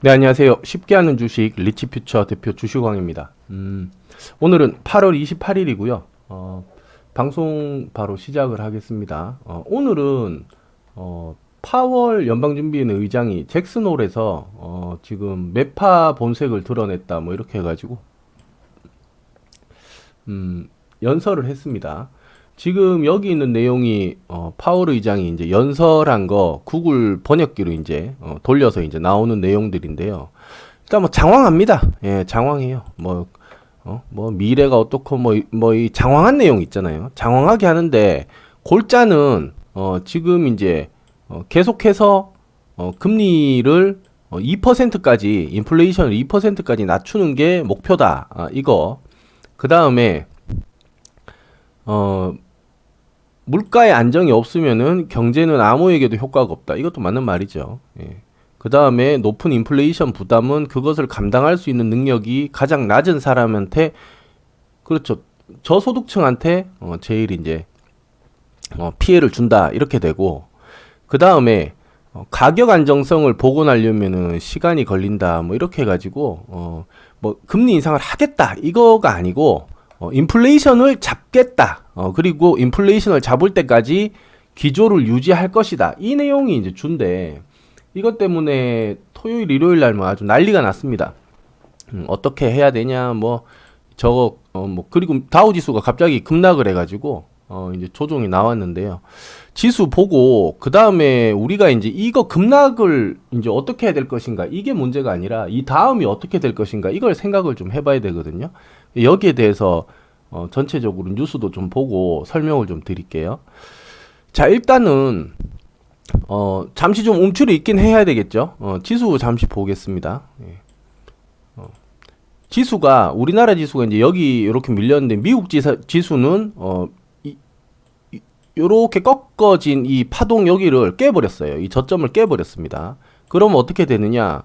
네, 안녕하세요. 쉽게 하는 주식 리치퓨처 대표 주식왕입니다. 오늘은 8월 28일이고요. 방송 바로 시작을 하겠습니다. 오늘은 파월 연방준비위원회 의장이 잭슨홀에서 지금 매파 본색을 드러냈다 뭐 이렇게 해가지고 연설을 했습니다. 지금 여기 있는 내용이 파월 의장이 이제 연설한 거 구글 번역기로 이제 돌려서 이제 나오는 내용들인데요. 일단 뭐 장황합니다. 예, 장황해요. 뭐 미래가 어떻고 뭐 이 장황한 내용 있잖아요. 장황하게 하는데 골자는 지금 이제 계속해서 금리를 2%까지 인플레이션을 2%까지 낮추는 게 목표다. 이거. 그다음에 물가의 안정이 없으면은 경제는 아무에게도 효과가 없다. 이것도 맞는 말이죠. 예. 그 다음에 높은 인플레이션 부담은 그것을 감당할 수 있는 능력이 가장 낮은 사람한테, 그렇죠. 저소득층한테 제일 이제 피해를 준다. 이렇게 되고, 그 다음에 가격 안정성을 복원하려면은 시간이 걸린다. 뭐 이렇게 해가지고 뭐 금리 인상을 하겠다. 이거가 아니고 인플레이션을 잡겠다. 그리고 인플레이션을 잡을 때까지 기조를 유지할 것이다. 이 내용이 이제 준데, 이것 때문에 토요일, 일요일 날 뭐 아주 난리가 났습니다. 어떻게 해야 되냐, 그리고 다우지수가 갑자기 급락을 해가지고, 이제 조종이 나왔는데요. 지수 보고, 그 다음에 우리가 이제 이거 급락을 이제 어떻게 해야 될 것인가, 이게 문제가 아니라, 이 다음이 어떻게 될 것인가, 이걸 생각을 좀 해봐야 되거든요. 여기에 대해서 전체적으로 뉴스도 좀 보고 설명을 좀 드릴게요. 자, 일단은 잠시 좀 움츠려 있긴 해야 되겠죠. 지수 잠시 보겠습니다. 예. 지수가, 우리나라 지수가 이제 여기 이렇게 밀렸는데, 미국 지수는 요렇게 꺾어진 이 파동 여기를 깨버렸어요. 이 저점을 깨버렸습니다. 그러면 어떻게 되느냐?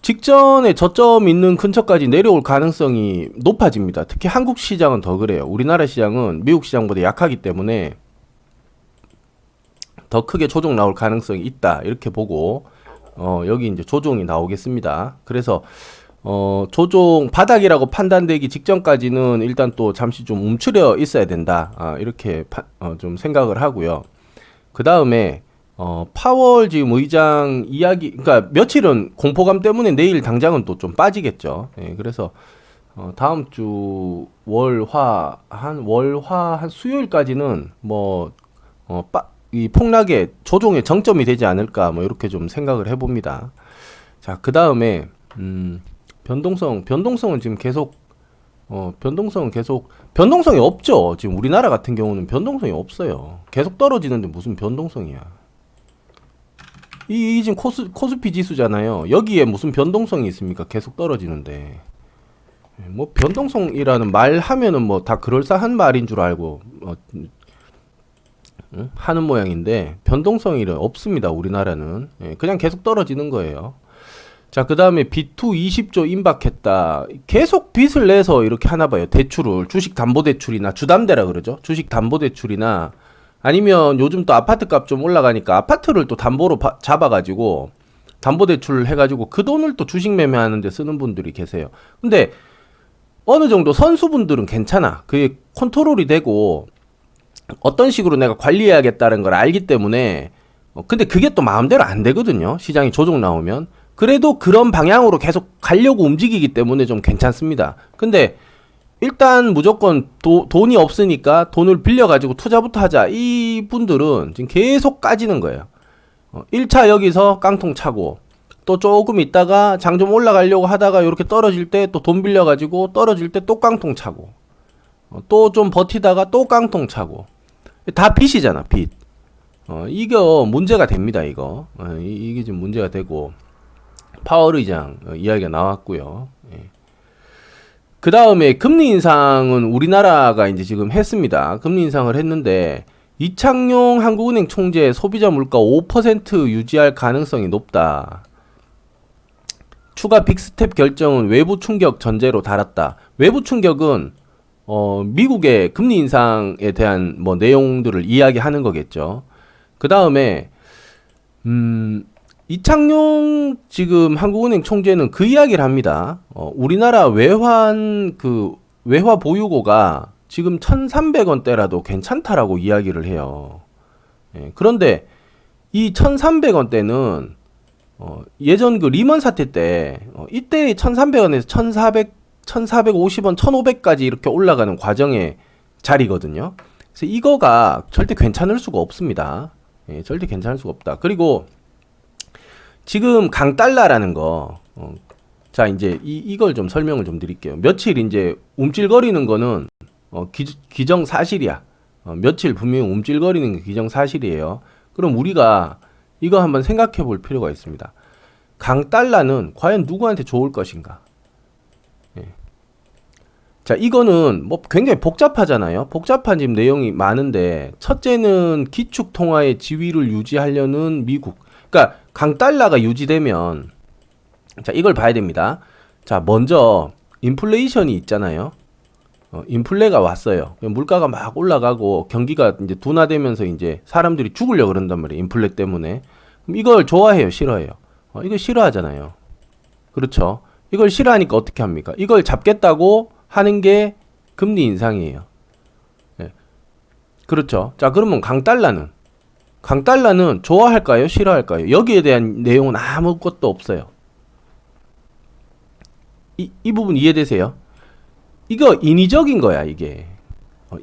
직전에 저점 있는 근처까지 내려올 가능성이 높아집니다. 특히 한국 시장은 더 그래요. 우리나라 시장은 미국 시장보다 약하기 때문에 더 크게 조정 나올 가능성이 있다. 이렇게 보고 여기 이제 조정이 나오겠습니다. 그래서 조정 바닥이라고 판단되기 직전까지는 일단 또 잠시 좀 움츠려 있어야 된다. 이렇게 좀 생각을 하고요. 그 다음에 파월 지금 의장 이야기, 그러니까 며칠은 공포감 때문에 내일 당장은 또 좀 빠지겠죠. 예, 그래서 다음 주 월화 한 수요일까지는 이 폭락의 조종의 정점이 되지 않을까 뭐 이렇게 좀 생각을 해봅니다. 자, 그 다음에 변동성은 지금 계속 변동성이 없죠. 지금 우리나라 같은 경우는 변동성이 없어요. 계속 떨어지는데 무슨 변동성이야. 이 지금 코스피 지수잖아요. 여기에 무슨 변동성이 있습니까? 계속 떨어지는데. 뭐 변동성이라는 말 하면은 뭐 다 그럴싸한 말인 줄 알고 하는 모양인데, 변동성이 없습니다. 우리나라는. 그냥 계속 떨어지는 거예요. 자, 그 다음에 B2 20조 임박했다. 계속 빚을 내서 이렇게 하나 봐요. 대출을. 주식담보대출이나 주담대라 그러죠. 주식담보대출이나 아니면 요즘 또 아파트 값 좀 올라가니까 아파트를 또 담보로 잡아가지고 담보대출을 해가지고 그 돈을 또 주식 매매하는데 쓰는 분들이 계세요. 근데 어느 정도 선수분들은 괜찮아. 그게 컨트롤이 되고 어떤 식으로 내가 관리해야겠다는 걸 알기 때문에 근데 그게 또 마음대로 안 되거든요. 시장이 조정 나오면. 그래도 그런 방향으로 계속 가려고 움직이기 때문에 좀 괜찮습니다. 근데 일단 무조건 돈이 없으니까 돈을 빌려가지고 투자부터 하자. 이 분들은 지금 계속 까지는 거예요. 1차 여기서 깡통 차고, 또 조금 있다가 장 좀 올라가려고 하다가 이렇게 떨어질 때 또 돈 빌려가지고 떨어질 때 또 깡통 차고, 또 좀 버티다가 또 깡통 차고. 다 빚이잖아, 빚. 이거 문제가 됩니다, 이거. 이게 지금 문제가 되고, 파월 의장 이야기가 나왔고요. 예. 그 다음에 금리 인상은 우리나라가 이제 지금 했습니다. 금리 인상을 했는데, 이창용 한국은행 총재 소비자 물가 5% 유지할 가능성이 높다. 추가 빅스텝 결정은 외부 충격 전제로 달았다. 외부 충격은 미국의 금리 인상에 대한 뭐 내용들을 이야기하는 거겠죠. 그 다음에 이창용 지금 한국은행 총재는 그 이야기를 합니다. 우리나라 외화 보유고가 지금 1,300원대라도 괜찮다라고 이야기를 해요. 예, 그런데 이 1,300원대는 예전 그 리먼 사태 때 이때 1,300원에서 1,450원, 1,500까지 이렇게 올라가는 과정의 자리거든요. 그래서 이거가 절대 괜찮을 수가 없습니다. 예, 절대 괜찮을 수가 없다. 그리고 지금 강달러라는 거, 자, 이제 이걸 좀 설명을 좀 드릴게요. 며칠 이제 움찔거리는 거는, 기정사실이야. 며칠 분명히 움찔거리는 게 기정사실이에요. 그럼 우리가 이거 한번 생각해 볼 필요가 있습니다. 강달러는 과연 누구한테 좋을 것인가? 예. 자, 이거는 뭐 굉장히 복잡하잖아요. 복잡한 지금 내용이 많은데, 첫째는 기축 통화의 지위를 유지하려는 미국. 그러니까 강달러가 유지되면, 자, 이걸 봐야 됩니다. 자, 먼저 인플레이션이 있잖아요. 인플레가 왔어요. 물가가 막 올라가고 경기가 이제 둔화되면서 이제 사람들이 죽으려고 그런단 말이에요. 인플레 때문에. 그럼 이걸 좋아해요, 싫어해요? 이거 싫어하잖아요. 그렇죠? 이걸 싫어하니까 어떻게 합니까? 이걸 잡겠다고 하는 게 금리 인상이에요. 예. 그렇죠? 자, 그러면 강달러는 좋아할까요? 싫어할까요? 여기에 대한 내용은 아무것도 없어요. 이 부분 이해되세요? 이거 인위적인 거야, 이게.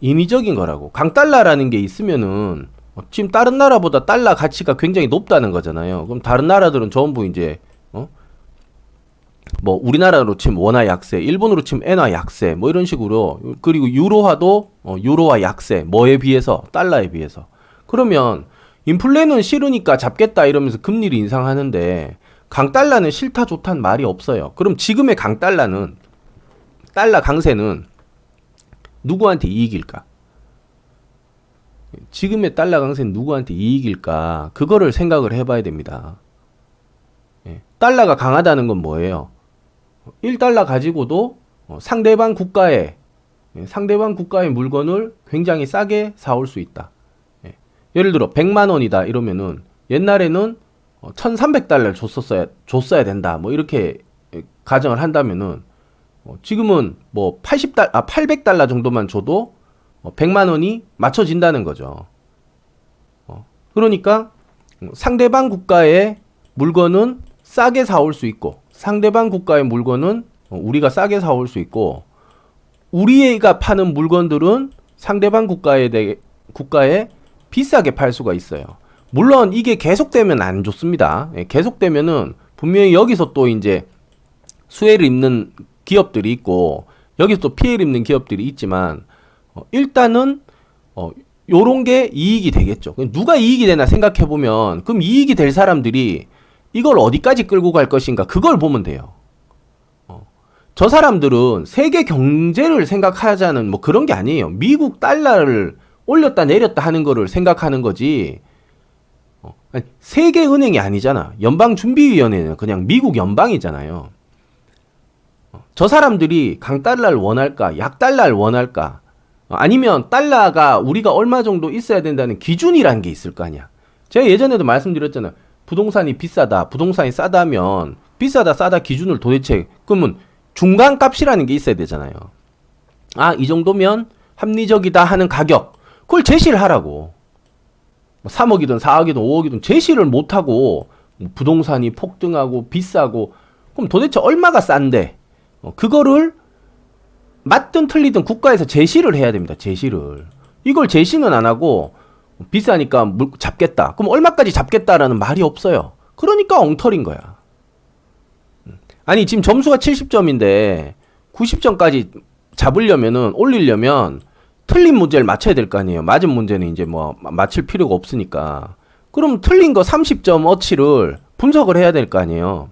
인위적인 거라고. 강달러라는 게 있으면은, 지금 다른 나라보다 달러 가치가 굉장히 높다는 거잖아요. 그럼 다른 나라들은 전부 이제, 뭐, 우리나라로 치면 원화 약세, 일본으로 치면 엔화 약세, 뭐 이런 식으로, 그리고 유로화도, 유로화 약세, 뭐에 비해서? 달러에 비해서. 그러면, 인플레는 싫으니까 잡겠다 이러면서 금리를 인상하는데, 강달러는 싫다 좋다는 말이 없어요. 그럼 지금의 달러 강세는 누구한테 이익일까? 지금의 달러 강세는 누구한테 이익일까? 그거를 생각을 해봐야 됩니다. 예. 달러가 강하다는 건 뭐예요? 1달러 가지고도 상대방 국가의 물건을 굉장히 싸게 사올 수 있다. 예. 예를 들어 100만 원이다 이러면은 옛날에는 1,300달러를 줬어야 된다. 뭐 이렇게 가정을 한다면은 지금은 뭐 800달러 정도만 줘도 100만 원이 맞춰진다는 거죠. 그러니까 상대방 국가의 물건은 싸게 사올 수 있고 상대방 국가의 물건은 우리가 싸게 사올 수 있고 우리가 파는 물건들은 상대방 국가에 비싸게 팔 수가 있어요. 물론 이게 계속되면 안 좋습니다. 계속되면은 분명히 여기서 또 이제 수혜를 입는 기업들이 있고 여기서 또 피해를 입는 기업들이 있지만 일단은 요런 게 이익이 되겠죠. 누가 이익이 되나 생각해 보면 그럼 이익이 될 사람들이 이걸 어디까지 끌고 갈 것인가 그걸 보면 돼요. 저 사람들은 세계 경제를 생각하자는 뭐 그런 게 아니에요. 미국 달러를 올렸다 내렸다 하는 거를 생각하는 거지. 아니, 세계은행이 아니잖아. 연방준비위원회는 그냥 미국 연방이잖아요. 저 사람들이 강달러를 원할까? 약달러를 원할까? 아니면 달러가 우리가 얼마 정도 있어야 된다는 기준이라는 게 있을 거 아니야. 제가 예전에도 말씀드렸잖아요. 부동산이 비싸다, 부동산이 싸다면 비싸다 싸다 기준을 도대체 그러면 중간값이라는 게 있어야 되잖아요. 아, 이 정도면 합리적이다 하는 가격 그걸 제시를 하라고. 3억이든 4억이든 5억이든 제시를 못하고 부동산이 폭등하고 비싸고 그럼 도대체 얼마가 싼데 그거를 맞든 틀리든 국가에서 제시를 해야 됩니다. 제시를. 이걸 제시는 안 하고 비싸니까 잡겠다. 그럼 얼마까지 잡겠다라는 말이 없어요. 그러니까 엉터리인 거야. 아니 지금 점수가 70점인데 90점까지 잡으려면은 올리려면 틀린 문제를 맞춰야 될 거 아니에요. 맞은 문제는 이제 뭐 맞출 필요가 없으니까. 그럼 틀린 거 30점 어치를 분석을 해야 될 거 아니에요.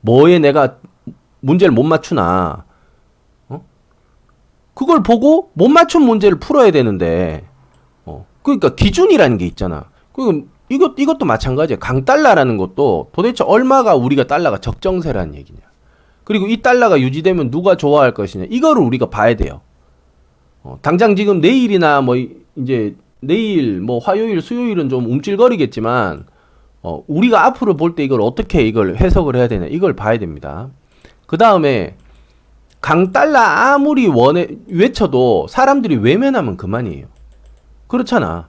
뭐에 내가 문제를 못 맞추나. 그걸 보고 못 맞춘 문제를 풀어야 되는데. 그러니까 기준이라는 게 있잖아. 이것도 마찬가지야. 강달러라는 것도 도대체 얼마가 우리가 달러가 적정세라는 얘기냐. 그리고 이 달러가 유지되면 누가 좋아할 것이냐. 이거를 우리가 봐야 돼요. 당장 지금 내일이나 뭐 이제 내일 뭐 화요일 수요일은 좀 움찔거리겠지만 우리가 앞으로 볼 때 이걸 어떻게 이걸 해석을 해야 되냐 이걸 봐야 됩니다. 그 다음에 강달러 아무리 외쳐도 사람들이 외면하면 그만이에요. 그렇잖아.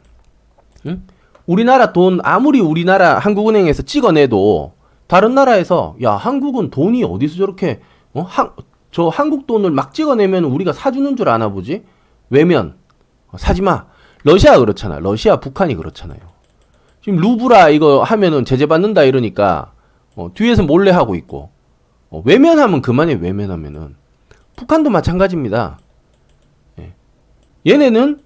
응? 우리나라 돈 아무리 우리나라 한국은행에서 찍어내도 다른 나라에서 야 한국은 돈이 어디서 저렇게 저 한국 돈을 막 찍어내면 우리가 사주는 줄 아나 보지? 외면 사지마. 러시아 그렇잖아. 러시아 북한이 그렇잖아요. 지금 루브라 이거 하면은 제재 받는다 이러니까 뒤에서 몰래 하고 있고 외면하면 그만해. 외면하면은 북한도 마찬가지입니다. 예. 얘네는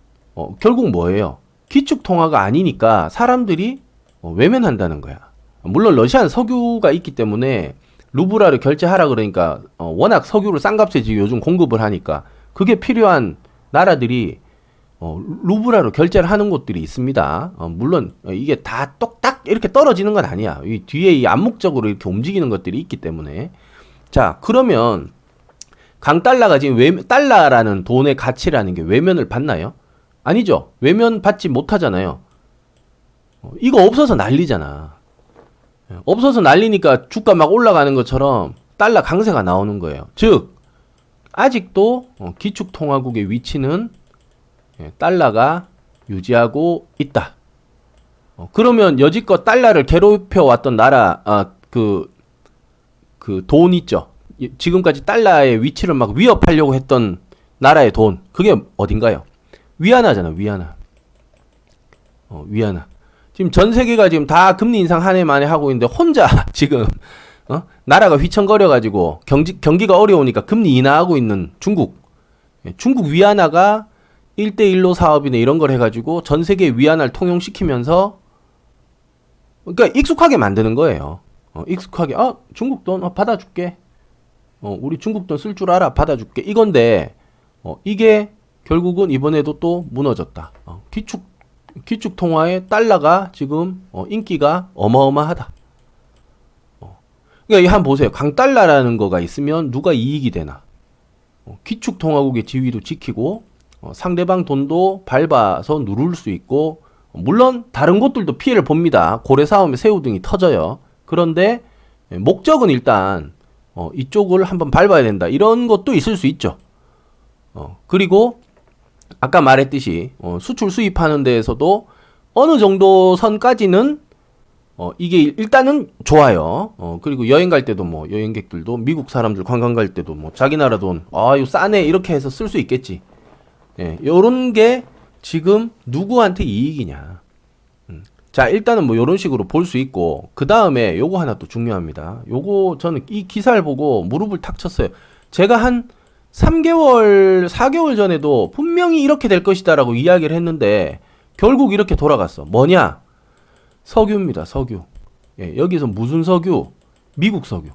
결국 뭐예요? 기축 통화가 아니니까 사람들이 외면한다는 거야. 물론 러시아는 석유가 있기 때문에 루브라를 결제하라 그러니까 워낙 석유를 싼 값에 지금 요즘 공급을 하니까 그게 필요한 나라들이 루브라로 결제를 하는 곳들이 있습니다. 물론 이게 다 똑딱 이렇게 떨어지는 건 아니야. 이 뒤에 이 암묵적으로 이렇게 움직이는 것들이 있기 때문에. 자, 그러면 강달러가 지금 달러라는 돈의 가치라는 게 외면을 받나요? 아니죠. 외면 받지 못하잖아요. 이거 없어서 난리잖아. 없어서 난리니까 주가 막 올라가는 것처럼 달러 강세가 나오는 거예요. 즉 아직도 기축통화국의 위치는 달러가 유지하고 있다. 그러면 여지껏 달러를 괴롭혀 왔던 나라 그 돈 있죠. 지금까지 달러의 위치를 막 위협하려고 했던 나라의 돈 그게 어딘가요? 위안화잖아. 위안화. 위안화. 지금 전 세계가 지금 다 금리 인상 한 해 만에 하고 있는데 혼자 지금 나라가 휘청거려가지고 경기가 어려우니까 금리 인하하고 있는 중국. 중국 위안화가 1대1로 사업이네 이런 걸 해가지고 전 세계 위안화를 통용시키면서 그러니까 익숙하게 만드는 거예요. 익숙하게 중국 돈 받아줄게. 우리 중국 돈 쓸 줄 알아 받아줄게. 이건데 이게 결국은 이번에도 또 무너졌다. 기축 통화의 달러가 지금 인기가 어마어마하다. 그러니까 한번 보세요. 강달러라는 거가 있으면 누가 이익이 되나? 기축 통화국의 지위도 지키고 상대방 돈도 밟아서 누를 수 있고 물론 다른 곳들도 피해를 봅니다. 고래 싸움에 새우등이 터져요. 그런데 목적은 일단 이쪽을 한번 밟아야 된다. 이런 것도 있을 수 있죠. 그리고 아까 말했듯이 수출 수입하는 데에서도 어느 정도 선까지는 이게 일단은 좋아요. 그리고 여행 갈 때도 뭐 여행객들도 미국 사람들 관광 갈 때도 뭐 자기 나라 돈 이거 싸네 이렇게 해서 쓸 수 있겠지. 예, 요런 게 지금 누구한테 이익이냐. 자, 일단은 뭐 요런 식으로 볼 수 있고 그 다음에 요거 하나 또 중요합니다. 요거 저는 이 기사를 보고 무릎을 탁 쳤어요. 제가 한 3개월, 4개월 전에도 분명히 이렇게 될 것이다 라고 이야기를 했는데 결국 이렇게 돌아갔어. 뭐냐? 석유입니다. 석유. 예, 여기서 무슨 석유? 미국 석유.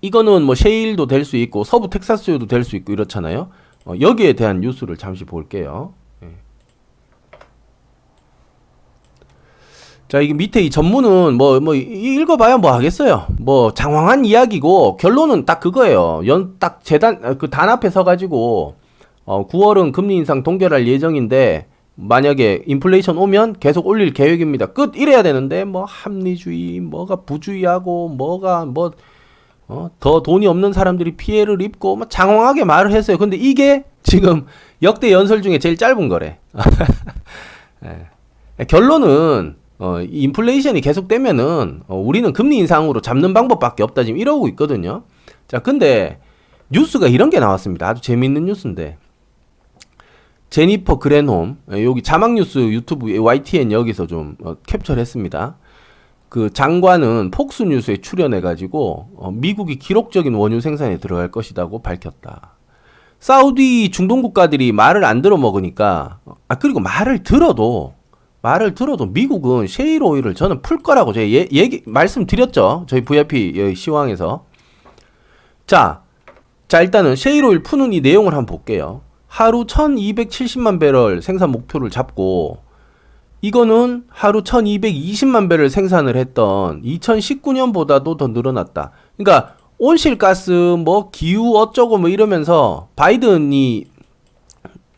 이거는 뭐 셰일도 될 수 있고 서부 텍사스유도 될 수 있고 이렇잖아요. 여기에 대한 뉴스를 잠시 볼게요. 예. 자, 이게 밑에 이 전문은 읽어봐야 뭐 하겠어요. 뭐 장황한 이야기고 결론은 딱 그거예요. 딱 그 단 앞에 서가지고 9월은 금리 인상 동결할 예정인데 만약에 인플레이션 오면 계속 올릴 계획입니다. 끝 이래야 되는데 뭐 합리주의, 뭐가 부주의하고 뭐가 더 돈이 없는 사람들이 피해를 입고 뭐 장황하게 말을 했어요. 근데 이게 지금 역대 연설 중에 제일 짧은 거래. 네. 결론은 인플레이션이 계속되면은 우리는 금리 인상으로 잡는 방법밖에 없다 지금 이러고 있거든요. 자, 근데 뉴스가 이런 게 나왔습니다. 아주 재밌는 뉴스인데 제니퍼 그랜홈 여기 자막뉴스 유튜브 YTN 여기서 좀 캡처를 했습니다. 그 장관은 폭스뉴스에 출연해가지고 미국이 기록적인 원유 생산에 들어갈 것이라고 밝혔다. 사우디 중동 국가들이 말을 안 들어 먹으니까 그리고 말을 들어도 미국은 셰일 오일을 저는 풀 거라고 제가 말씀드렸죠. 저희 VIP 시황에서. 자 일단은 셰일 오일 푸는 이 내용을 한번 볼게요. 하루 1270만 배럴 생산 목표를 잡고 이거는 하루 1220만 배를 생산을 했던 2019년보다도 더 늘어났다. 그러니까 온실가스 뭐 기후 어쩌고 뭐 이러면서 바이든이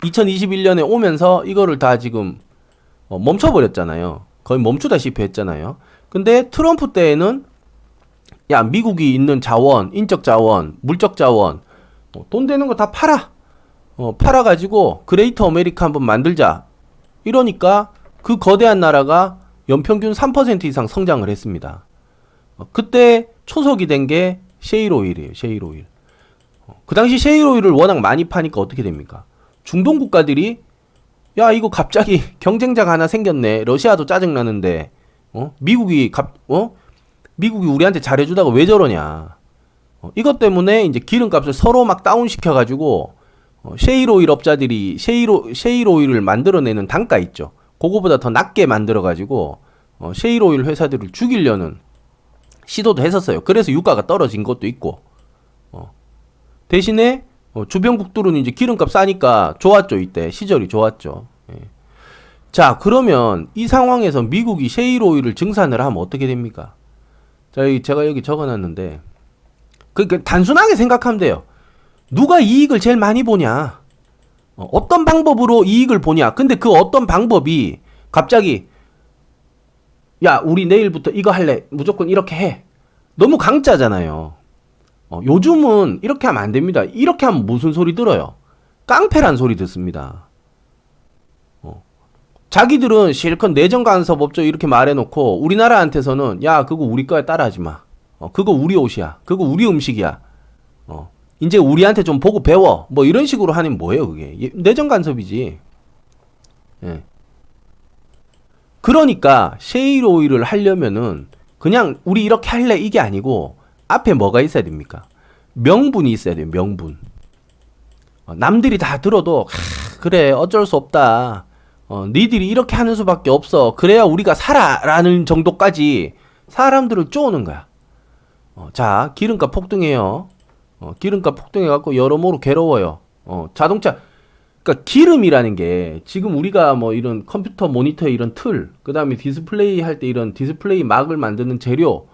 2021년에 오면서 이거를 다 지금 멈춰버렸잖아요. 거의 멈추다시피 했잖아요. 근데 트럼프 때에는 야, 미국이 있는 자원, 인적 자원, 물적 자원, 돈 되는 거 다 팔아. 팔아가지고 그레이터 아메리카 한번 만들자. 이러니까 그 거대한 나라가 연평균 3% 이상 성장을 했습니다. 그때 초석이 된 게 셰일오일이에요. 셰일오일. 그 당시 셰일오일을 워낙 많이 파니까 어떻게 됩니까? 중동 국가들이 야, 이거 갑자기 경쟁자가 하나 생겼네. 러시아도 짜증나는데 미국이 우리한테 잘해주다가 왜 저러냐. 이것 때문에 이제 기름값을 서로 막 다운시켜가지고 셰일오일 업자들이 셰일오일을 만들어내는 단가 있죠. 그거보다 더 낮게 만들어가지고 셰일오일 회사들을 죽이려는 시도도 했었어요. 그래서 유가가 떨어진 것도 있고. 대신에 주변국들은 이제 기름값 싸니까 좋았죠. 이때 시절이 좋았죠. 예. 자, 그러면 이 상황에서 미국이 셰일오일을 증산을 하면 어떻게 됩니까? 자, 제가 여기 적어놨는데 그 단순하게 생각하면 돼요. 누가 이익을 제일 많이 보냐? 어떤 방법으로 이익을 보냐? 근데 그 어떤 방법이 갑자기 야, 우리 내일부터 이거 할래. 무조건 이렇게 해. 너무 강짜잖아요. 요즘은 이렇게 하면 안 됩니다. 이렇게 하면 무슨 소리 들어요? 깡패란 소리 듣습니다. 자기들은 실컷 내정 간섭 없죠 이렇게 말해놓고 우리나라한테서는 야, 그거 우리 거에 따라하지 마. 그거 우리 옷이야. 그거 우리 음식이야. 이제 우리한테 좀 보고 배워. 뭐 이런 식으로 하면 뭐예요 그게? 내정 간섭이지. 예. 그러니까 셰일 오일을 하려면은 그냥 우리 이렇게 할래 이게 아니고 앞에 뭐가 있어야 됩니까? 명분이 있어야 돼요. 명분. 남들이 다 들어도 그래 어쩔 수 없다. 니들이 이렇게 하는 수밖에 없어. 그래야 우리가 살아라는 정도까지 사람들을 쪼는 거야. 자, 기름값 폭등해요. 기름값 폭등해갖고 여러모로 괴로워요. 자동차, 그러니까 기름이라는 게 지금 우리가 뭐 이런 컴퓨터 모니터 이런 틀, 그 다음에 디스플레이 할 때 이런 디스플레이 막을 만드는 재료,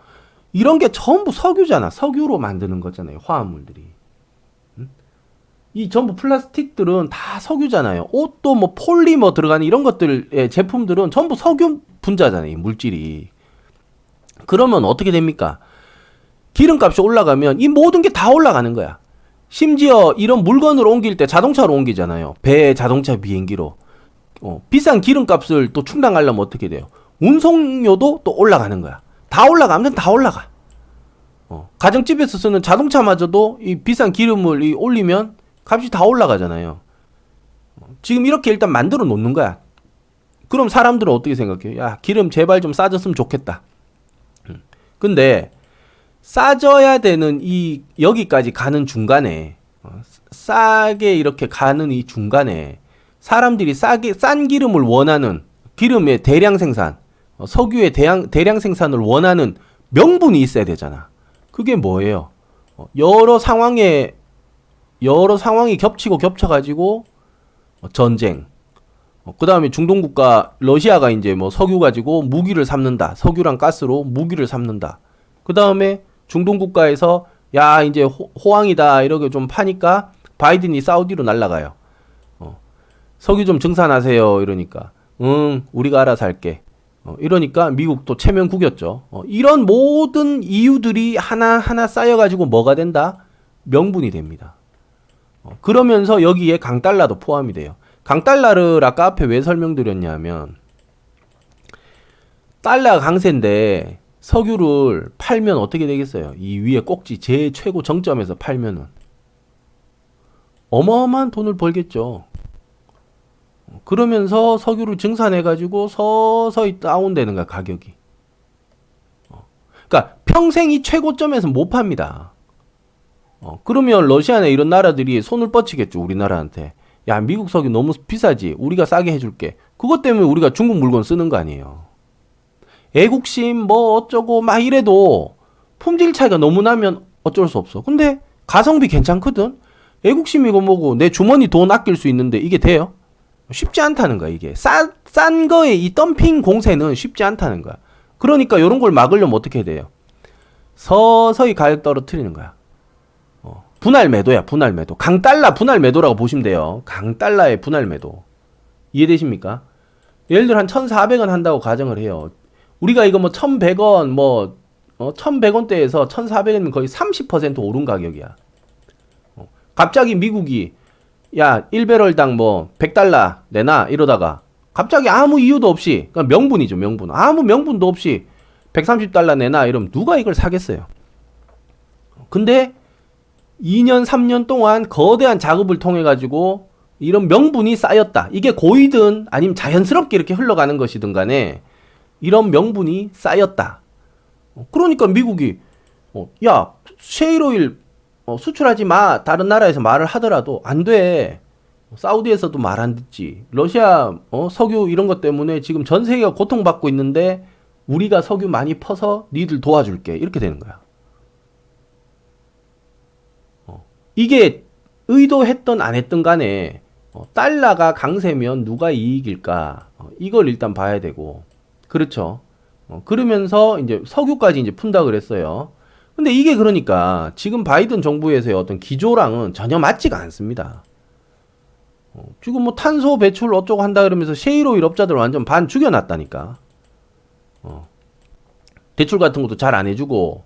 이런 게 전부 석유잖아. 석유로 만드는 거잖아요. 화합물들이. 이 전부 플라스틱들은 다 석유잖아요. 옷도 뭐 폴리머 들어가는 이런 것들의 제품들은 전부 석유 분자잖아요. 물질이. 그러면 어떻게 됩니까? 기름값이 올라가면 이 모든 게 다 올라가는 거야. 심지어 이런 물건을 옮길 때 자동차로 옮기잖아요. 배, 자동차, 비행기로. 비싼 기름값을 또 충당하려면 어떻게 돼요? 운송료도 또 올라가는 거야. 다 올라가면 다 올라가. 가정집에서 쓰는 자동차마저도 이 비싼 기름을 올리면 값이 다 올라가잖아요. 지금 이렇게 일단 만들어 놓는 거야. 그럼 사람들은 어떻게 생각해요? 야, 기름 제발 좀 싸졌으면 좋겠다. 근데 싸져야 되는 이 여기까지 가는 중간에 싸게 이렇게 가는 이 중간에 사람들이 싼 기름을 원하는 기름의 대량 생산, 석유의 대량 생산을 원하는 명분이 있어야 되잖아. 그게 뭐예요? 여러 상황이 겹치고 겹쳐가지고 전쟁. 그 다음에 중동 국가 러시아가 이제 뭐 석유 가지고 무기를 삼는다. 석유랑 가스로 무기를 삼는다. 그 다음에 중동 국가에서 야 이제 호황이다 이렇게 좀 파니까 바이든이 사우디로 날아가요. 석유 좀 증산하세요 이러니까 우리가 알아서 할게. 이러니까 미국도 체면 구겼죠. 이런 모든 이유들이 하나하나 쌓여가지고 뭐가 된다? 명분이 됩니다. 그러면서 여기에 강달러도 포함이 돼요. 강달러를 아까 앞에 왜 설명드렸냐면 달러가 강세인데 석유를 팔면 어떻게 되겠어요? 이 위에 꼭지 제 최고 정점에서 팔면은 어마어마한 돈을 벌겠죠. 그러면서 석유를 증산해가지고 서서히 다운되는 거야, 가격이. 그러니까 평생 이 최고점에서 못 팝니다. 그러면 러시아나 이런 나라들이 손을 뻗치겠죠, 우리나라한테. 야, 미국 석유 너무 비싸지. 우리가 싸게 해줄게. 그것 때문에 우리가 중국 물건 쓰는 거 아니에요. 애국심 뭐 어쩌고 막 이래도 품질 차이가 너무 나면 어쩔 수 없어. 근데 가성비 괜찮거든. 애국심이고 뭐고 내 주머니 돈 아낄 수 있는데 이게 돼요? 쉽지 않다는 거야. 이게 싼 거에 이 덤핑 공세는 쉽지 않다는 거야. 그러니까 이런 걸 막으려면 어떻게 돼요? 서서히 가격 떨어뜨리는 거야. 분할 매도야. 분할 매도. 강달러 분할 매도라고 보시면 돼요. 강달러의 분할 매도. 이해되십니까? 예를 들어 한 1,400원 한다고 가정을 해요. 우리가 이거 뭐 1,100원 뭐 1,100원대에서 1,400원이면 거의 30% 오른 가격이야. 갑자기 미국이 야 1배럴당 뭐 100달러 내놔 이러다가 갑자기 아무 이유도 없이, 그러니까 명분이죠, 명분. 아무 명분도 없이 130달러 내놔 이러면 누가 이걸 사겠어요. 근데 2년 3년 동안 거대한 작업을 통해 가지고 이런 명분이 쌓였다. 이게 고이든 아니면 자연스럽게 이렇게 흘러가는 것이든 간에 이런 명분이 쌓였다. 그러니까 미국이 야 셰일오일 수출하지 마, 다른 나라에서 말을 하더라도 안 돼. 사우디에서도 말 안 듣지. 러시아 석유 이런 것 때문에 지금 전 세계가 고통받고 있는데 우리가 석유 많이 퍼서 니들 도와줄게. 이렇게 되는 거야. 이게 의도했던 안 했던 간에 달러가 강세면 누가 이익일까? 이걸 일단 봐야 되고. 그렇죠. 그러면서 이제 석유까지 이제 푼다 그랬어요. 근데 이게 그러니까 지금 바이든 정부에서의 어떤 기조랑은 전혀 맞지가 않습니다. 지금 뭐 탄소 배출 어쩌고 한다 그러면서 셰일오일 업자들 완전 반 죽여놨다니까. 대출 같은 것도 잘 안 해주고.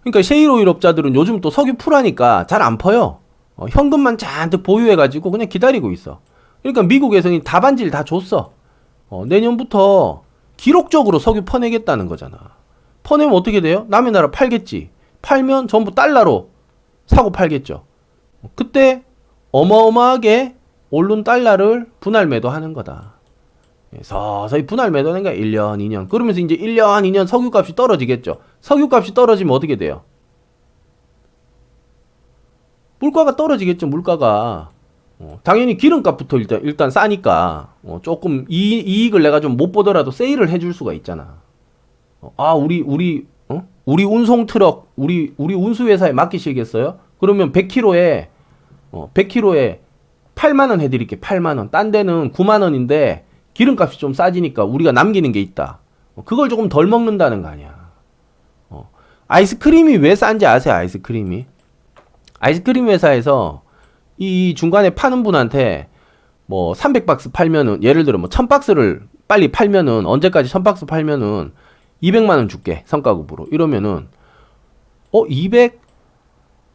그러니까 셰일오일 업자들은 요즘 또 석유 풀하니까 잘 안 퍼요. 현금만 잔뜩 보유해가지고 그냥 기다리고 있어. 그러니까 미국에서는 다반지를 다 줬어. 내년부터 기록적으로 석유 퍼내겠다는 거잖아. 퍼내면 어떻게 돼요? 남의 나라 팔겠지. 팔면 전부 달러로 사고 팔겠죠. 그때 어마어마하게 오른 달러를 분할 매도하는 거다. 서서히 분할 매도하는 거야. 1년, 2년. 그러면서 이제 1년, 2년 석유값이 떨어지겠죠. 석유값이 떨어지면 어떻게 돼요? 물가가 떨어지겠죠. 물가가. 당연히 기름값부터 일단 싸니까 조금 이익을 내가 좀 못 보더라도 세일을 해줄 수가 있잖아. 우리 운송 트럭, 우리 운수회사에 맡기시겠어요? 그러면 100kg에 8만 원 해드릴게. 8만 원. 딴 데는 9만 원인데 기름값이 좀 싸지니까 우리가 남기는 게 있다. 그걸 조금 덜 먹는다는 거 아니야. 아이스크림이 왜 싼지 아세요? 아이스크림이. 아이스크림 회사에서 이 중간에 파는 분한테 뭐 300박스 팔면은, 예를 들어 뭐 1000박스를 빨리 팔면은, 언제까지 1000박스 팔면은 200만 원 줄게. 성과급으로. 이러면은 200?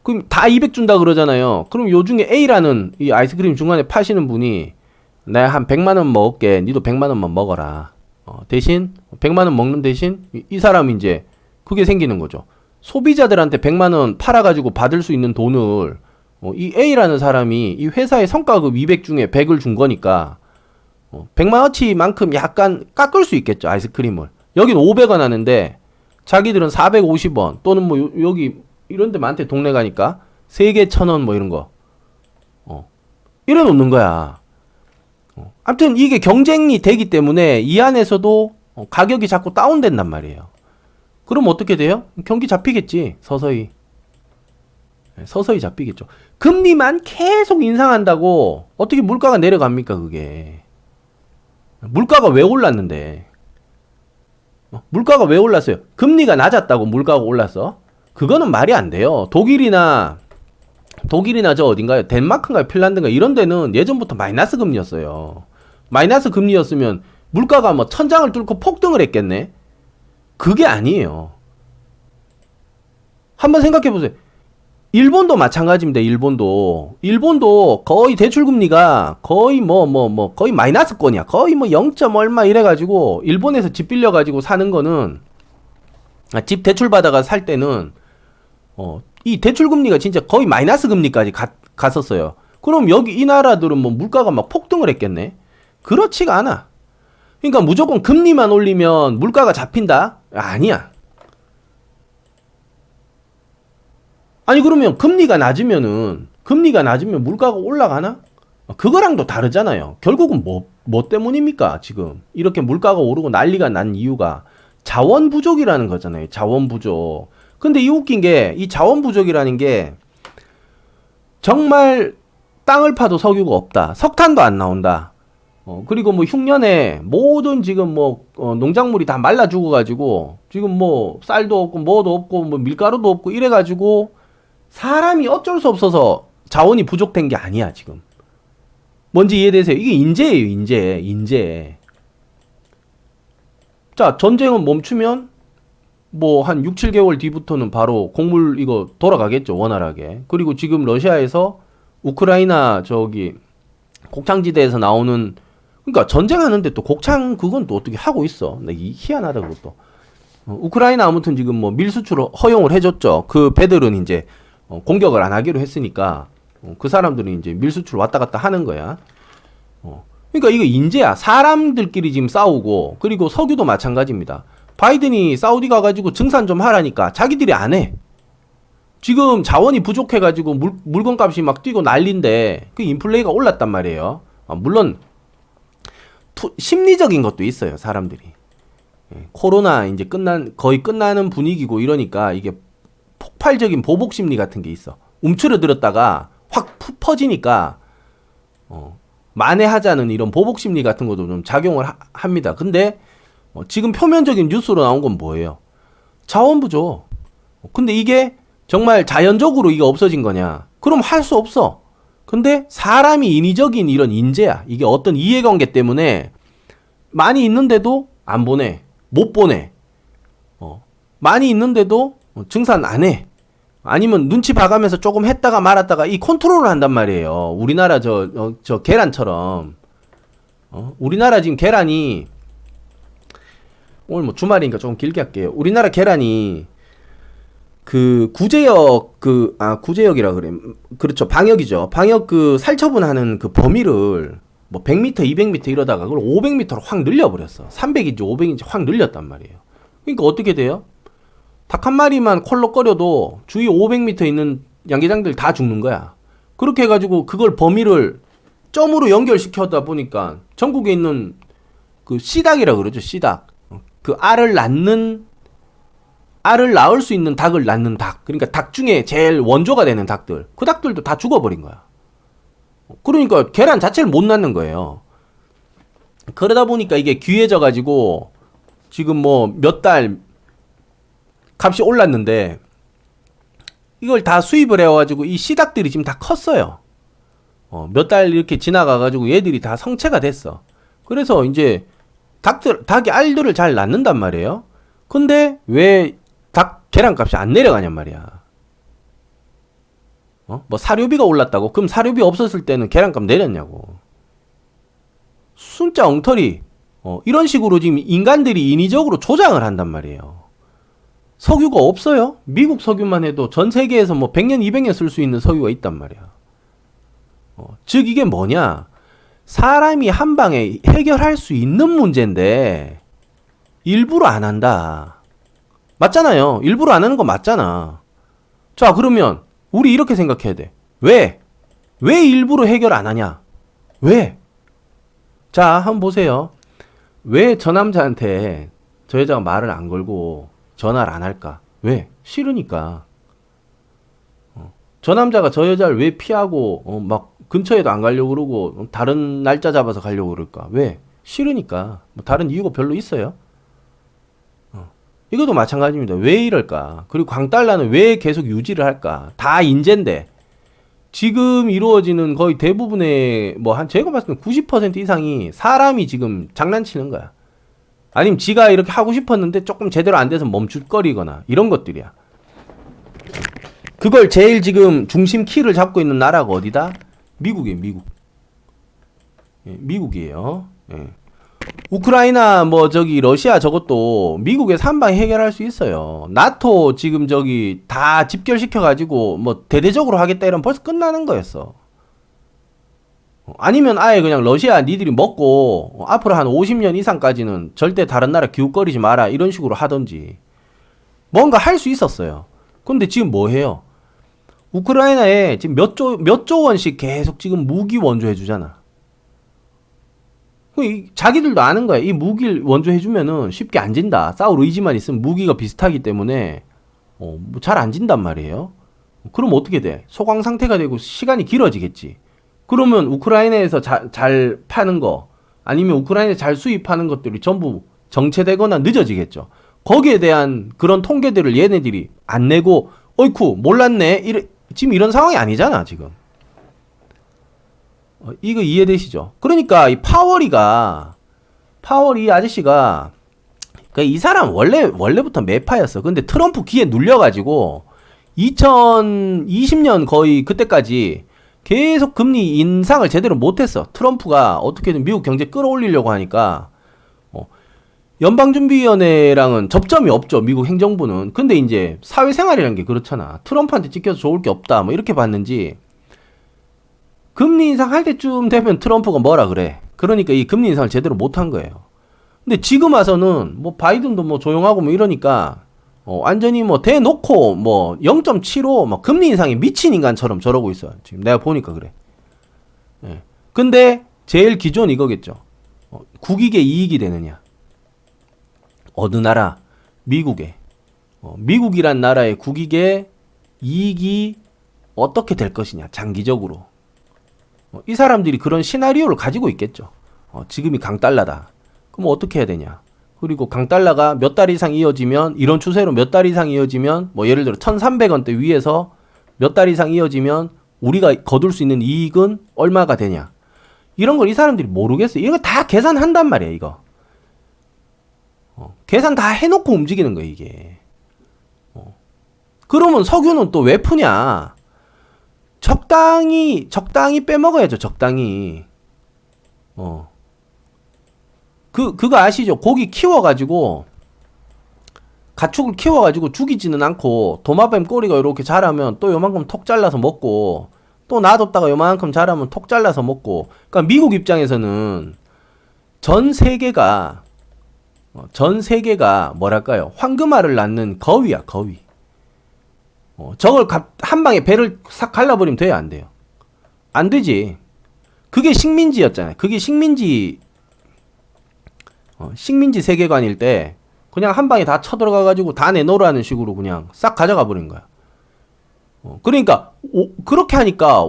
그럼 다 200 준다 그러잖아요. 그럼 요 중에 A라는 이 아이스크림 중간에 파시는 분이 내가 한 100만 원 먹을게. 니도 100만 원만 먹어라. 대신 100만 원 먹는 대신 이 사람이 이제 그게 생기는 거죠. 소비자들한테 100만 원 팔아가지고 받을 수 있는 돈을 이 A라는 사람이 이 회사의 성과급 200 중에 100을 준 거니까 100만원치만큼 약간 깎을 수 있겠죠. 아이스크림을. 여긴 500원 하는데 자기들은 450원 또는 뭐 여기 이런 데 많대. 동네 가니까 3개 1,000원 뭐 이런 거 이래 놓는 거야. 아무튼 이게 경쟁이 되기 때문에 이 안에서도 가격이 자꾸 다운된단 말이에요. 그럼 어떻게 돼요? 경기 잡히겠지. 서서히 잡히겠죠. 금리만 계속 인상한다고 어떻게 물가가 내려갑니까? 그게 물가가 왜 올랐는데? 물가가 왜 올랐어요? 금리가 낮았다고 물가가 올랐어? 그거는 말이 안 돼요. 독일이나 저 어딘가요? 덴마크인가요? 핀란드인가 이런 데는 예전부터 마이너스 금리였어요. 마이너스 금리였으면 물가가 뭐 천장을 뚫고 폭등을 했겠네? 그게 아니에요. 한번 생각해 보세요. 일본도 마찬가지입니다. 일본도 거의 대출금리가 거의 거의 마이너스권이야. 거의 뭐 0. 얼마 이래가지고 일본에서 집 빌려가지고 사는 거는 집 대출 받아가 살 때는 이 대출금리가 진짜 거의 마이너스 금리까지 갔었어요. 그럼 여기 이 나라들은 뭐 물가가 막 폭등을 했겠네? 그렇지가 않아. 그러니까 무조건 금리만 올리면 물가가 잡힌다? 아니야. 아니 그러면 금리가 낮으면 물가가 올라가나? 그거랑도 다르잖아요. 결국은 뭐 때문입니까? 지금 이렇게 물가가 오르고 난리가 난 이유가 자원 부족이라는 거잖아요. 자원 부족. 근데 이 웃긴 게 이 자원 부족이라는 게 정말 땅을 파도 석유가 없다. 석탄도 안 나온다. 그리고 뭐 흉년에 모든 지금 뭐 농작물이 다 말라 죽어가지고 지금 뭐 쌀도 없고 뭐도 없고 뭐 밀가루도 없고 이래가지고 사람이 어쩔 수 없어서 자원이 부족된 게 아니야 지금. 뭔지 이해되세요? 이게 인재예요. 인재. 자, 전쟁은 멈추면 뭐 한 6, 7개월 뒤부터는 바로 곡물 이거 돌아가겠죠, 원활하게. 그리고 지금 러시아에서 우크라이나 저기 곡창지대에서 나오는, 그러니까 전쟁하는데 또 곡창 그건 또 어떻게 하고 있어. 나 이 희한하다 그것도. 우크라이나 아무튼 지금 뭐 밀수출 허용을 해줬죠. 그 배들은 이제 공격을 안 하기로 했으니까 그 사람들은 이제 밀수출 왔다 갔다 하는 거야. 그러니까 이거 인재야. 사람들끼리 지금 싸우고, 그리고 석유도 마찬가지입니다. 바이든이 사우디 가가지고 증산 좀 하라니까 자기들이 안 해. 지금 자원이 부족해가지고 물건값이 막 뛰고 난린데 그 인플레이가 올랐단 말이에요. 물론 심리적인 것도 있어요, 사람들이. 코로나 이제 거의 끝나는 분위기고 이러니까 이게 폭발적인 보복 심리 같은 게 있어. 움츠러들었다가 확 퍼지니까 만회하자는 이런 보복 심리 같은 것도 좀 작용을 합니다. 근데 지금 표면적인 뉴스로 나온 건 뭐예요? 자원 부족. 근데 이게 정말 자연적으로 이게 없어진 거냐? 그럼 할 수 없어. 근데 사람이 인위적인 이런 인재야. 이게 어떤 이해관계 때문에 많이 있는데도 안 보내. 못 보내. 많이 있는데도 증산 안 해. 아니면 눈치 봐가면서 조금 했다가 말았다가 이 컨트롤을 한단 말이에요. 우리나라 저 계란처럼. 우리나라 지금 계란이, 오늘 뭐 주말이니까 조금 길게 할게요. 우리나라 계란이 그 구제역이라 그래. 그렇죠. 방역이죠. 방역 그 살처분하는 그 범위를 뭐 100m, 200m 이러다가 그걸 500m로 확 늘려버렸어. 300인지 500인지 확 늘렸단 말이에요. 그러니까 어떻게 돼요? 닭 한 마리만 콜록거려도 주위 500m 있는 양계장들 다 죽는 거야. 그렇게 해가지고 그걸 범위를 점으로 연결시켜다 보니까 전국에 있는 그 씨닭이라 그러죠. 씨닭. 그 알을 낳을 수 있는 닭을 낳는 닭. 그러니까 닭 중에 제일 원조가 되는 닭들. 그 닭들도 다 죽어버린 거야. 그러니까 계란 자체를 못 낳는 거예요. 그러다 보니까 이게 귀해져가지고 지금 뭐 몇 달 값이 올랐는데 이걸 다 수입을 해와가지고 이 씨닭들이 지금 다 컸어요. 몇 달 이렇게 지나가가지고 얘들이 다 성체가 됐어. 그래서 이제 닭이 알들을 잘 낳는단 말이에요. 근데 왜 닭 계란값이 안 내려가냔 말이야. 뭐 사료비가 올랐다고? 그럼 사료비 없었을 때는 계란값 내렸냐고. 순짜 엉터리. 이런 식으로 지금 인간들이 인위적으로 조장을 한단 말이에요. 석유가 없어요. 미국 석유만 해도 전 세계에서 뭐 100년, 200년 쓸 수 있는 석유가 있단 말이야. 즉 이게 뭐냐? 사람이 한 방에 해결할 수 있는 문제인데 일부러 안 한다. 맞잖아요. 일부러 안 하는 거 맞잖아. 자, 그러면 우리 이렇게 생각해야 돼. 왜 일부러 해결 안 하냐? 왜? 자, 한번 보세요. 왜 저 남자한테 저 여자가 말을 안 걸고 전화를 안 할까? 왜? 싫으니까. 저 남자가 저 여자를 왜 피하고 막 근처에도 안 가려고 그러고 다른 날짜 잡아서 가려고 그럴까? 왜? 싫으니까. 뭐 다른 이유가 별로 있어요? 이것도 마찬가지입니다. 왜 이럴까? 그리고 광달러는 왜 계속 유지를 할까? 다 인재인데 지금 이루어지는 거의 대부분의 제가 봤을 때 90% 이상이 사람이 지금 장난치는 거야. 아니면 지가 이렇게 하고 싶었는데 조금 제대로 안 돼서 멈칫거리거나 이런 것들이야. 그걸 제일 지금 중심 키를 잡고 있는 나라가 어디다? 미국이에요. 미국. 미국이에요. 우크라이나 러시아 저것도 미국에서 한 방에 해결할 수 있어요. 나토 지금 다 집결시켜 가지고 대대적으로 하겠다 이러면 벌써 끝나는 거였어. 아니면 아예 그냥 러시아 니들이 먹고 앞으로 한 50년 이상까지는 절대 다른 나라 기웃거리지 마라 이런 식으로 하던지 뭔가 할 수 있었어요. 근데 지금 뭐 해요? 우크라이나에 지금 몇 조 원씩 계속 지금 무기 원조해 주잖아. 자기들도 아는 거야. 이 무기를 원조해주면은 쉽게 안 진다. 싸울 의지만 있으면 무기가 비슷하기 때문에 잘 안 진단 말이에요. 그럼 어떻게 돼? 소강 상태가 되고 시간이 길어지겠지. 그러면 우크라이나에서 잘 파는 거 아니면 우크라이나에 잘 수입하는 것들이 전부 정체되거나 늦어지겠죠. 거기에 대한 그런 통계들을 얘네들이 안 내고 어이쿠 몰랐네. 지금 이런 상황이 아니잖아 지금. 이거 이해되시죠? 그러니까 이 파월이 아저씨가 이 사람 원래부터 매파였어. 근데 트럼프 귀에 눌려가지고 2020년 거의 그때까지 계속 금리 인상을 제대로 못했어. 트럼프가 어떻게든 미국 경제 끌어올리려고 하니까 연방준비위원회랑은 접점이 없죠. 미국 행정부는. 근데 이제 사회생활이라는 게 그렇잖아. 트럼프한테 찍혀서 좋을 게 없다. 뭐 이렇게 봤는지 금리 인상할 때쯤 되면 트럼프가 뭐라 그래. 그러니까 이 금리 인상을 제대로 못한 거예요. 근데 지금 와서는 뭐 바이든도 뭐 조용하고 뭐 이러니까 완전히 뭐 대놓고 뭐 0.75 막 금리 인상이 미친 인간처럼 저러고 있어요. 지금 내가 보니까 그래. 예. 근데 제일 기존 이거겠죠. 국익에 이익이 되느냐. 어느 나라? 미국에. 미국이란 나라의 국익에 이익이 어떻게 될 것이냐. 장기적으로. 이 사람들이 그런 시나리오를 가지고 있겠죠. 지금이 강달러다. 그럼 어떻게 해야 되냐. 그리고 강달러가 몇 달 이상 이어지면, 이런 추세로 몇 달 이상 이어지면, 뭐 예를 들어 1300원대 위에서 몇 달 이상 이어지면 우리가 거둘 수 있는 이익은 얼마가 되냐. 이런 걸 이 사람들이 모르겠어요. 이런 거 다 계산한단 말이야, 이거. 계산 다 해놓고 움직이는 거야, 이게. 그러면 석유는 또 왜 푸냐. 적당히 빼먹어야죠, 적당히. 그거 아시죠? 고기 키워가지고, 가축을 키워가지고 죽이지는 않고, 도마뱀 꼬리가 이렇게 자라면 또 요만큼 톡 잘라서 먹고, 또 놔뒀다가 요만큼 자라면 톡 잘라서 먹고, 그러니까 미국 입장에서는 전 세계가 뭐랄까요? 황금알을 낳는 거위야, 거위. 저걸 한 방에 배를 싹 갈라버리면 돼요, 안 돼요? 안 되지. 그게 식민지였잖아요. 그게 식민지 세계관일 때 그냥 한 방에 다 쳐들어가가지고 다 내놓으라는 식으로 그냥 싹 가져가 버린 거야. 그러니까 그렇게 하니까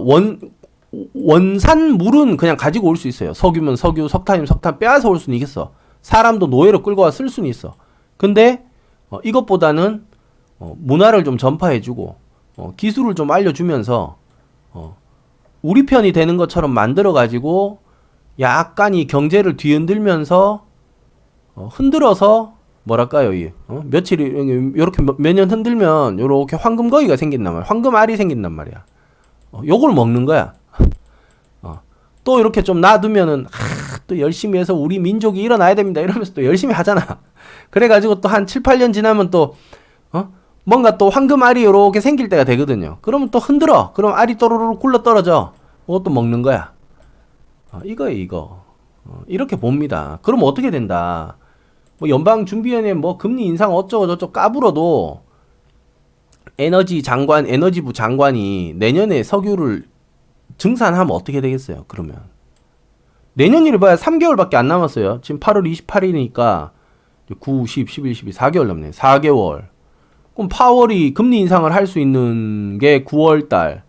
원산물은 그냥 가지고 올 수 있어요. 석유면 석유, 석탄이면 석탄 빼앗아 올 수는 있겠어. 사람도 노예로 끌고 와 쓸 수는 있어. 근데 이것보다는 문화를 좀 전파해주고 기술을 좀 알려주면서 우리 편이 되는 것처럼 만들어가지고 약간 이 경제를 뒤흔들면서 흔들어서 뭐랄까요, 며칠 이렇게 몇 년 흔들면 요렇게 황금거위가 생긴단 말이야. 황금알이 생긴단 말이야. 요걸 먹는 거야. 또 이렇게 좀 놔두면은 또 열심히 해서 우리 민족이 일어나야 됩니다. 이러면서 또 열심히 하잖아. 그래가지고 또 한 7, 8년 지나면 또 뭔가 또 황금알이 요렇게 생길 때가 되거든요. 그러면 또 흔들어. 그럼 알이 또르르 굴러 떨어져. 그것도 먹는 거야. 이거예요, 이거. 이렇게 봅니다. 그럼 어떻게 된다. 뭐 연방준비위원회 뭐 금리 인상 어쩌고 저쩌고 까불어도 에너지부 장관이 내년에 석유를 증산하면 어떻게 되겠어요? 그러면 내년일을 봐야 3개월밖에 안 남았어요. 지금 8월 28일이니까 9, 10, 11, 12, 4개월 남네. 4개월. 그럼 파월이 금리 인상을 할 수 있는 게 9월달,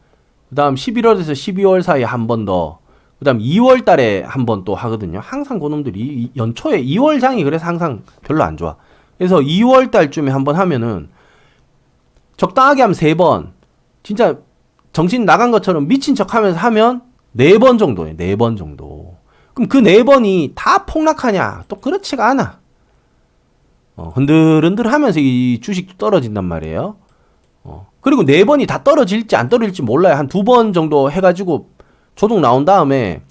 그 다음 11월에서 12월 사이에 한 번 더, 그 다음 2월 달에 한 번 또 하거든요. 항상 그놈들이 연초에 2월 장이 그래서 항상 별로 안 좋아. 그래서 2월 달쯤에 한 번 하면은 적당하게 하면 3번, 진짜 정신 나간 것처럼 미친 척 하면서 하면 4번 정도예요. 4번 정도. 그럼 그 4번이 다 폭락하냐? 또 그렇지가 않아. 흔들흔들 하면서 이 주식도 떨어진단 말이에요. 그리고 4번이 다 떨어질지 안 떨어질지 몰라요. 한 2번 정도 해가지고 조동 나온 다음에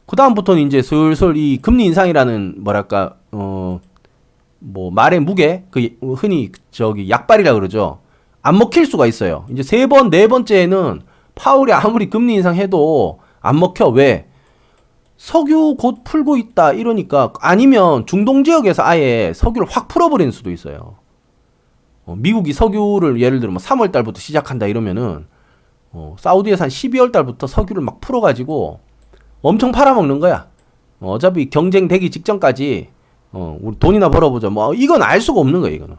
그다음부터는 이제 슬슬 이 금리 인상이라는 뭐랄까 뭐 말의 무게, 그 흔히 저기 약발이라 그러죠. 안 먹힐 수가 있어요. 이제 3번, 4번째에는 파월이 아무리 금리 인상해도 안 먹혀. 왜? 석유 곧 풀고 있다 이러니까. 아니면 중동 지역에서 아예 석유를 확 풀어버리는 수도 있어요. 미국이 석유를 예를 들어 뭐 3월 달부터 시작한다 이러면은 사우디에서 한 12월 달부터 석유를 막 풀어가지고 엄청 팔아먹는 거야. 어차피 경쟁 되기 직전까지 우리 돈이나 벌어보자. 뭐 이건 알 수가 없는 거야, 이거는.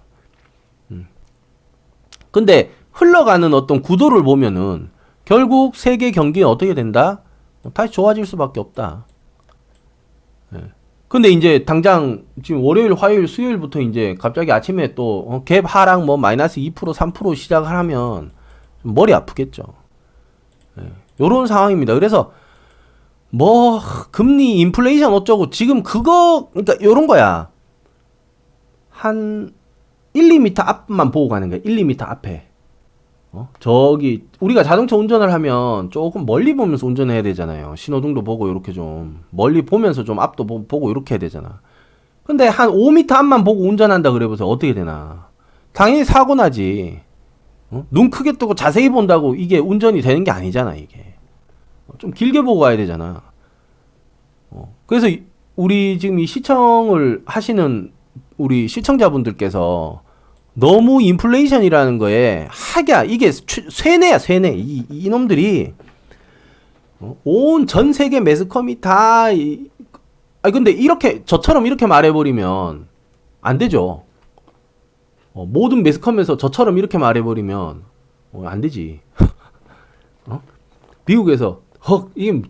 근데 흘러가는 어떤 구도를 보면은 결국 세계 경기는 어떻게 된다? 다시 좋아질 수밖에 없다. 근데 이제 당장 지금 월요일, 화요일, 수요일부터 이제 갑자기 아침에 또 갭 하락 뭐 마이너스 2%, 3% 시작을 하면 좀 머리 아프겠죠. 요런 상황입니다. 그래서 뭐 금리 인플레이션 어쩌고 지금 그거 그러니까 요런 거야. 한 1, 2m 앞만 보고 가는 거야. 1, 2m 앞에. 저기 우리가 자동차 운전을 하면 조금 멀리 보면서 운전해야 되잖아요. 신호등도 보고 이렇게 좀 멀리 보면서 좀 앞도 보고 이렇게 해야 되잖아. 근데 한 5m 앞만 보고 운전한다 그래 보세요. 어떻게 되나? 당연히 사고 나지. 눈 크게 뜨고 자세히 본다고 이게 운전이 되는 게 아니잖아, 이게. 좀 길게 보고 가야 되잖아. 그래서 우리 지금 이 시청을 하시는 우리 시청자분들께서 너무 인플레이션이라는 거에 하기야 이게 쇠뇌야, 쇠뇌. 이놈들이 온 전 세계 매스컴이 다 근데 이렇게 저처럼 이렇게 말해버리면 안 되죠. 모든 매스컴에서 저처럼 이렇게 말해버리면 안 되지. 미국에서 이게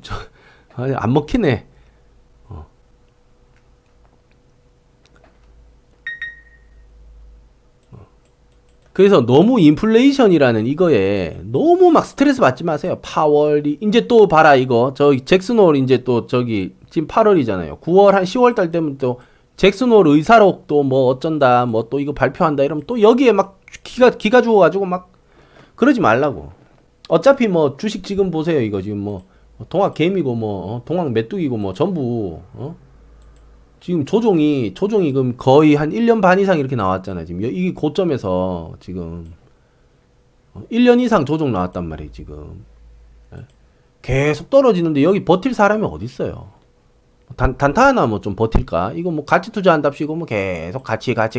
안 먹히네. 그래서 너무 인플레이션이라는 이거에 너무 막 스트레스 받지 마세요. 파월이 이제 또 봐라 이거 저기 잭슨홀 이제 또 저기 지금 8월이잖아요. 9월 한 10월 달 되면 또 잭슨홀 의사록 또 뭐 어쩐다 뭐 또 이거 발표한다 이러면 또 여기에 막 기가 죽어가지고 막 그러지 말라고. 어차피 뭐 주식 지금 보세요. 이거 지금 뭐 동학 개미고 뭐 동학 메뚜기고 뭐 전부 지금 조종이 그럼 거의 한 1년 반 이상 이렇게 나왔잖아요. 지금 이 고점에서 지금 1년 이상 조종 나왔단 말이에요. 지금 계속 떨어지는데 여기 버틸 사람이 어디 있어요? 단타 하나 뭐 좀 버틸까? 이거 뭐 같이 투자한답시고 뭐 계속 같이 가요.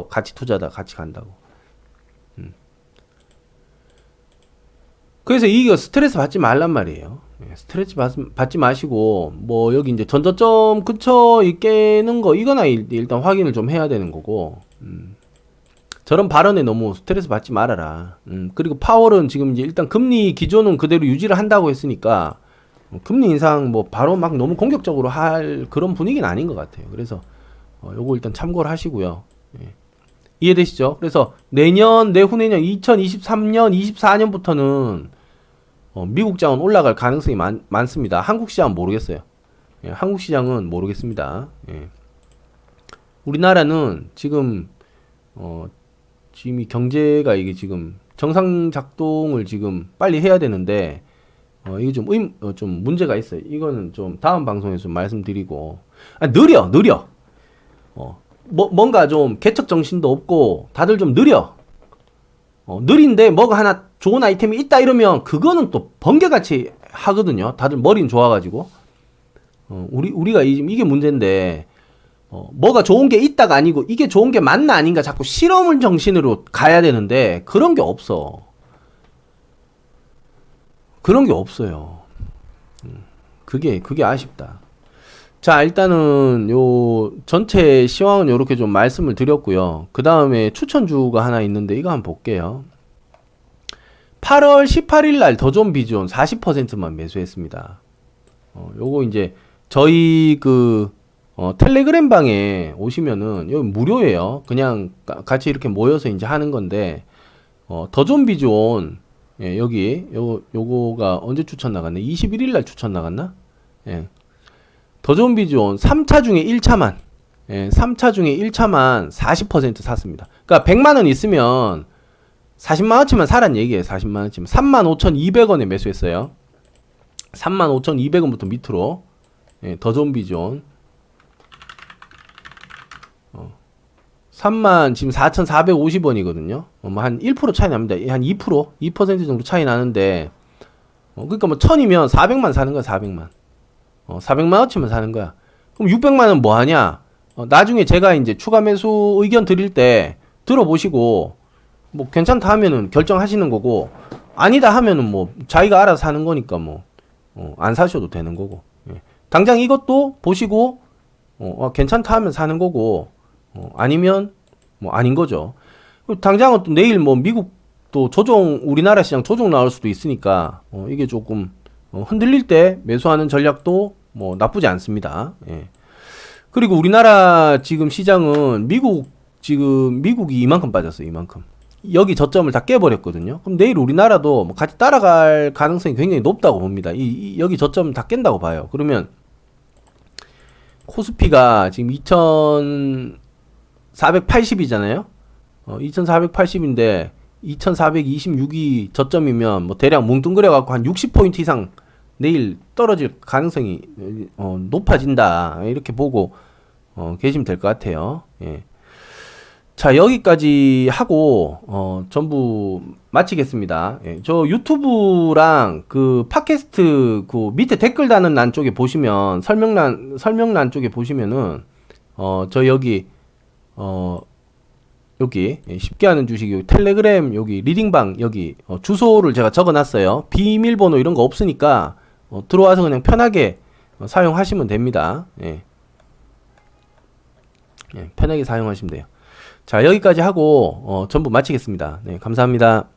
같이 투자다 같이 간다고. 그래서 이거 스트레스 받지 말란 말이에요. 스트레스 받지 마시고 뭐 여기 이제 전저점 근처에 깨는 거 이거나 일단 확인을 좀 해야 되는 거고. 저런 발언에 너무 스트레스 받지 말아라. 그리고 파월은 지금 이제 일단 금리 기조는 그대로 유지를 한다고 했으니까 금리 인상 뭐 바로 막 너무 공격적으로 할 그런 분위기는 아닌 것 같아요. 그래서 요거 일단 참고를 하시고요. 이해되시죠? 그래서 내년, 내후내년 2023년, 24년부터는 미국 장은 올라갈 가능성이 많습니다. 한국 시장은 모르겠어요. 한국 시장은 모르겠습니다. 우리나라는 지금 지금 이 경제가 이게 지금 정상 작동을 지금 빨리 해야 되는데 이게 좀 문제가 있어요. 이거는 좀 다음 방송에서 좀 말씀드리고 느려. 뭔가 좀 개척 정신도 없고 다들 좀 느려. 느린데 뭐가 하나 좋은 아이템이 있다 이러면 그거는 또 번개같이 하거든요. 다들 머리는 좋아가지고. 우리가 이게 문제인데 뭐가 좋은 게 있다가 아니고 이게 좋은 게 맞나 아닌가 자꾸 실험을 정신으로 가야 되는데 그런 게 없어. 그런 게 없어요. 그게 아쉽다. 자, 일단은 요 전체 시황은 요렇게 좀 말씀을 드렸고요. 그 다음에 추천주가 하나 있는데 이거 한번 볼게요. 8월 18일 날 더존 비존 40%만 매수했습니다. 요거 이제 저희 텔레그램 방에 오시면은 여기 무료예요. 그냥 같이 이렇게 모여서 이제 하는 건데 더존 비존 여기 요거가 언제 추천 나갔나? 21일 날 추천 나갔나? 더존 비존 3차 중에 1차만 3차 중에 1차만 40% 샀습니다. 그러니까 100만원 있으면 40만원치만 사란 얘기예요. 40만원치만 35,200원에 매수했어요. 35,200원부터 밑으로 더존 비존 3만 지금 4,450원이거든요. 한 1% 차이 납니다. 한 2% 정도 차이 나는데 그러니까 뭐 1000이면 400만 사는 거야. 400만 400만원치만 사는 거야. 그럼 600만원 뭐 하냐? 나중에 제가 이제 추가 매수 의견 드릴 때 들어보시고 뭐 괜찮다 하면은 결정하시는 거고 아니다 하면은 뭐 자기가 알아서 사는 거니까 뭐 안 사셔도 되는 거고. 당장 이것도 보시고 괜찮다 하면 사는 거고 아니면 뭐 아닌 거죠. 당장은 또 내일 뭐 미국 또 조정 우리나라 시장 조정 나올 수도 있으니까 이게 조금 흔들릴 때 매수하는 전략도 뭐 나쁘지 않습니다. 그리고 우리나라 지금 시장은 미국이 이만큼 빠졌어요. 이만큼. 여기 저점을 다 깨버렸거든요. 그럼 내일 우리나라도 뭐 같이 따라갈 가능성이 굉장히 높다고 봅니다. 여기 저점 다 깬다고 봐요. 그러면 코스피가 지금 2480이잖아요. 2480인데 2426이 저점이면 뭐 대략 뭉뚱그려 갖고 한 60포인트 이상 내일 떨어질 가능성이 높아진다. 이렇게 보고 계시면 될 것 같아요. 예. 자, 여기까지 하고 전부 마치겠습니다. 예. 저 유튜브랑 그 팟캐스트 그 밑에 댓글 다는 欄 쪽에 보시면 설명란 쪽에 보시면은 저 여기 여기 쉽게 하는 주식 여기 텔레그램 여기 리딩방 여기 주소를 제가 적어놨어요. 비밀번호 이런 거 없으니까 들어와서 그냥 편하게 사용하시면 됩니다. 예. 예, 편하게 사용하시면 돼요. 자, 여기까지 하고 전부 마치겠습니다. 네, 감사합니다.